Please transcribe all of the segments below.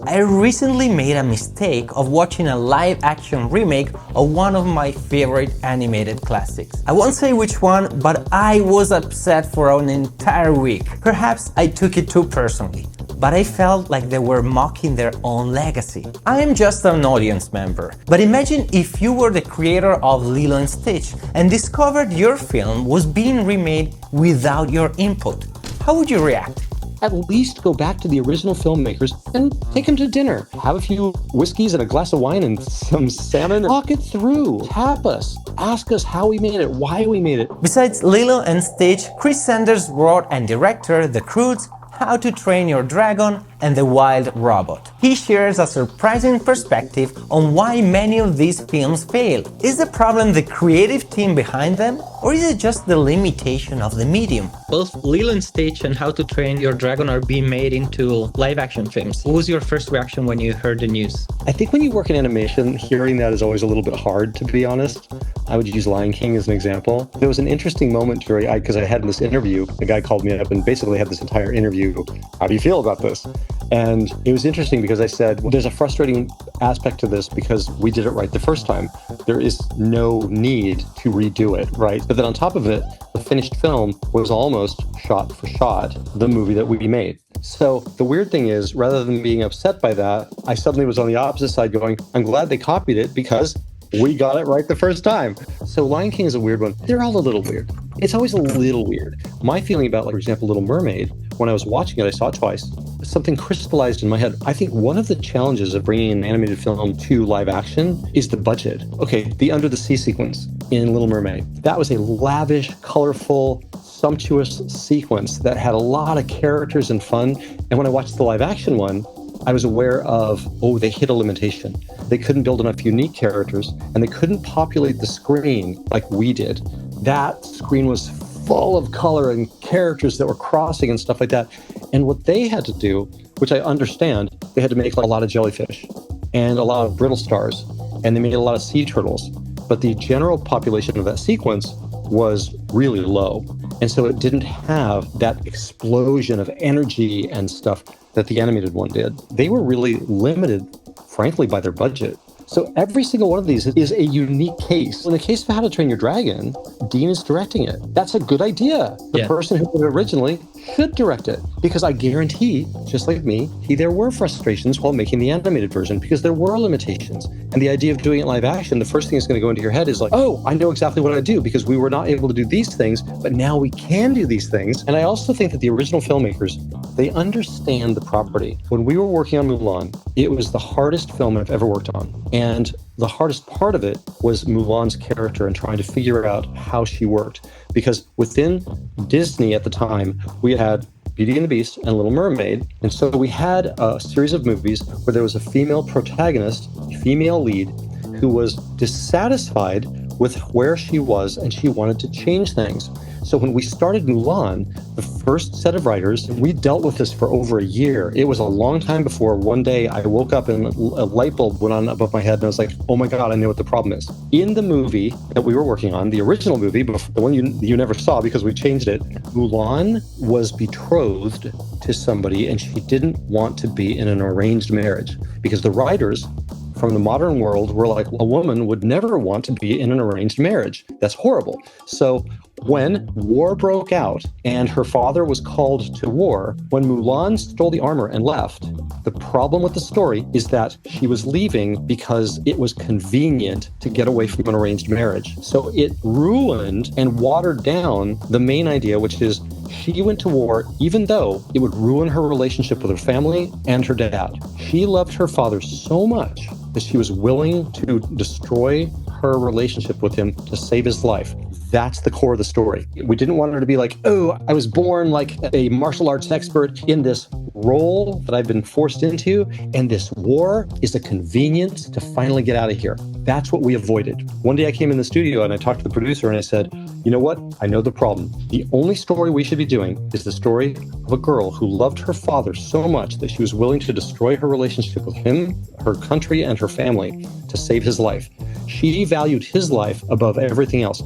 I recently made a mistake of watching a live-action remake of one of my favorite animated classics. I won't say which one, but I was upset for an entire week. Perhaps I took it too personally, but I felt like they were mocking their own legacy. I am just an audience member, but imagine if you were the creator of Lilo Stitch and discovered your film was being remade without your input. How would you react? At least go back to the original filmmakers and take them to dinner. Have a few whiskeys and a glass of wine and some salmon. Talk it through. Tap us. Ask us how we made it, why we made it. Besides Lilo and Stitch, Chris Sanders wrote and directed the Croods, How to Train Your Dragon, and The Wild Robot. He shares a surprising perspective on why many of these films fail. Is the problem the creative team behind them, or is it just the limitation of the medium? Both Lilo and Stitch and How to Train Your Dragon are being made into live-action films. What was your first reaction when you heard the news? I think when you work in animation, hearing that is always a little bit hard, to be honest. I would use Lion King as an example. There was an interesting moment because I had this interview. A guy called me up and basically had this entire interview. How do you feel about this? And it was interesting because I said, well, there's a frustrating aspect to this because we did it right the first time. There is no need to redo it, right? But then on top of it, the finished film was almost shot for shot the movie that we made. So the weird thing is, rather than being upset by that, I suddenly was on the opposite side going, I'm glad they copied it because we got it right the first time. So Lion King is a weird one. They're all a little weird. It's always a little weird. My feeling about, like, for example, Little Mermaid, when I was watching it, I saw it twice. Something crystallized in my head. I think one of the challenges of bringing an animated film to live action is the budget. Okay, the under the sea sequence in Little Mermaid. That was a lavish, colorful, sumptuous sequence that had a lot of characters and fun. And when I watched the live action one, I was aware of, they hit a limitation. They couldn't build enough unique characters, and they couldn't populate the screen like we did. That screen was full of color and characters that were crossing and stuff like that. And what they had to do, which I understand, they had to make a lot of jellyfish and a lot of brittle stars, and they made a lot of sea turtles. But the general population of that sequence was really low. And so it didn't have that explosion of energy and stuff that the animated one did. They were really limited, frankly, by their budget. So every single one of these is a unique case. In the case of How to Train Your Dragon, Dean is directing it. That's a good idea. The person who did it originally should direct it, because I guarantee, just like me, there were frustrations while making the animated version because there were limitations. And the idea of doing it live action, the first thing that's going to go into your head is like, I know exactly what I do because we were not able to do these things, but now we can do these things. And I also think that the original filmmakers, they understand the property. When we were working on Mulan, it was the hardest film I've ever worked on. And the hardest part of it was Mulan's character and trying to figure out how she worked. Because within Disney at the time, we had Beauty and the Beast and Little Mermaid. And so we had a series of movies where there was a female protagonist, female lead, who was dissatisfied with where she was and she wanted to change things. So when we started Mulan, the first set of writers, we dealt with this for over a year. It was a long time before one day I woke up and a light bulb went on above my head and I was like, oh my God, I know what the problem is. In the movie that we were working on, the original movie, the one you never saw because we changed it, Mulan was betrothed to somebody and she didn't want to be in an arranged marriage because the writers from the modern world were like, a woman would never want to be in an arranged marriage. That's horrible. So when war broke out and her father was called to war, when Mulan stole the armor and left, the problem with the story is that she was leaving because it was convenient to get away from an arranged marriage. So it ruined and watered down the main idea, which is she went to war even though it would ruin her relationship with her family and her dad. She loved her father so much that she was willing to destroy her relationship with him to save his life. That's the core of the story. We didn't want her to be like, I was born like a martial arts expert in this role that I've been forced into, and this war is a convenience to finally get out of here. That's what we avoided. One day I came in the studio and I talked to the producer and I said, you know what? I know the problem. The only story we should be doing is the story of a girl who loved her father so much that she was willing to destroy her relationship with him, her country, and her family to save his life. She valued his life above everything else.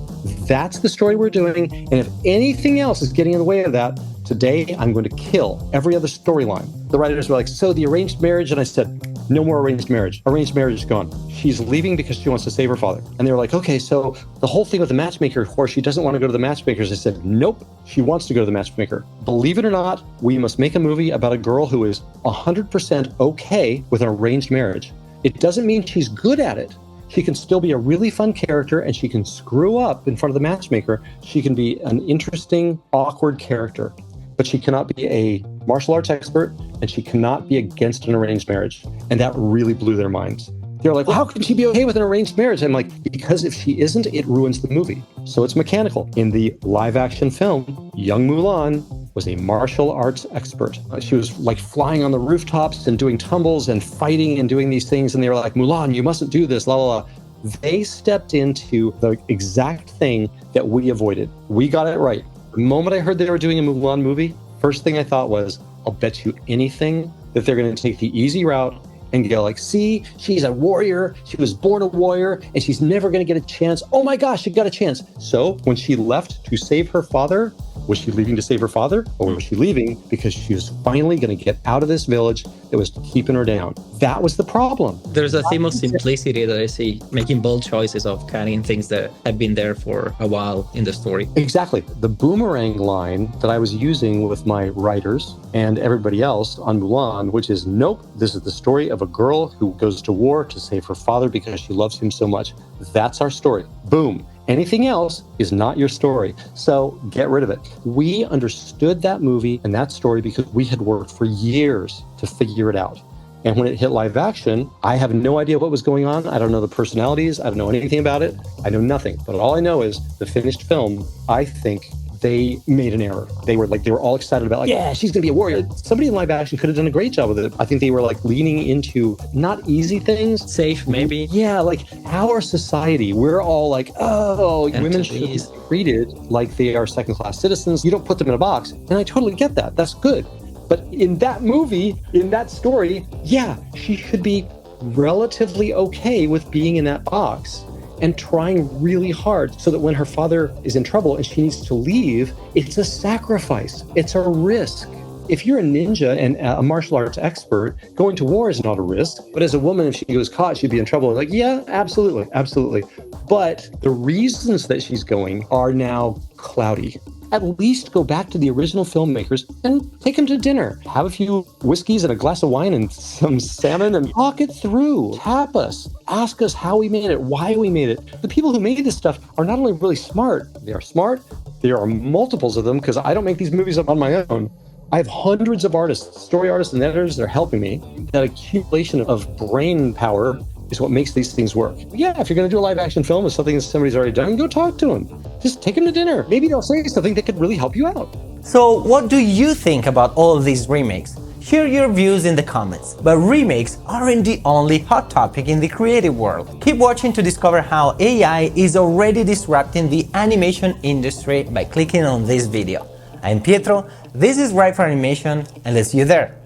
That's the story we're doing. And if anything else is getting in the way of that, today I'm going to kill every other storyline. The writers were like, so the arranged marriage? And I said, no more arranged marriage. Arranged marriage is gone. She's leaving because she wants to save her father. And they were like, okay, so the whole thing with the matchmaker, where she doesn't want to go to the matchmakers. I said, nope, she wants to go to the matchmaker. Believe it or not, we must make a movie about a girl who is 100% okay with an arranged marriage. It doesn't mean she's good at it. She can still be a really fun character, and she can screw up in front of the matchmaker. She can be an interesting, awkward character, but she cannot be a martial arts expert, and she cannot be against an arranged marriage. And that really blew their minds. They're like, well, how can she be okay with an arranged marriage? I'm like, because if she isn't, it ruins the movie. So it's mechanical. In the live action film, young Mulan was a martial arts expert. She was like flying on the rooftops and doing tumbles and fighting and doing these things. And they were like, Mulan, you mustn't do this, la, la, la. They stepped into the exact thing that we avoided. We got it right. The moment I heard they were doing a Mulan movie, first thing I thought was, I'll bet you anything that they're going to take the easy route and go like, see, she's a warrior. She was born a warrior and she's never going to get a chance. Oh my gosh, she got a chance. So when she left to save her father, was she leaving to save her father, or was she leaving because she was finally going to get out of this village that was keeping her down? That was the problem. There's a theme of simplicity that I see, making bold choices of cutting things that have been there for a while in the story. Exactly. The boomerang line that I was using with my writers and everybody else on Mulan, which is, nope, this is the story of a girl who goes to war to save her father because she loves him so much. That's our story. Boom. Anything else is not your story. So get rid of it. We understood that movie and that story because we had worked for years to figure it out. And when it hit live action, I have no idea what was going on. I don't know the personalities. I don't know anything about it. I know nothing. But all I know is the finished film, I think they made an error. They were all excited about like, yeah, she's gonna be a warrior. Somebody in live action could have done a great job with it. I think they were like leaning into not easy things. Safe, maybe. Yeah, like our society, we're all like, oh, women should be treated like they are second-class citizens. You don't put them in a box. And I totally get that. That's good. But in that movie, in that story, yeah, she should be relatively okay with being in that box and trying really hard so that when her father is in trouble and she needs to leave, it's a sacrifice. It's a risk. If you're a ninja and a martial arts expert, going to war is not a risk. But as a woman, if she was caught, she'd be in trouble. Like, yeah, absolutely, absolutely. But the reasons that she's going are now cloudy. At least go back to the original filmmakers and take them to dinner. Have a few whiskeys and a glass of wine and some salmon and talk it through. Tap us. Ask us how we made it, why we made it. The people who made this stuff are not only really smart, they are smart. There are multiples of them because I don't make these movies up on my own. I have hundreds of artists, story artists and editors that are helping me. That accumulation of brain power is what makes these things work. Yeah, if you're going to do a live action film with something that somebody's already done, go talk to them. Just take them to dinner. Maybe they'll say something that could really help you out. So what do you think about all of these remakes? Share your views in the comments. But remakes aren't the only hot topic in the creative world. Keep watching to discover how AI is already disrupting the animation industry by clicking on this video. I'm Pietro, this is Write for Animation, and let's see you there.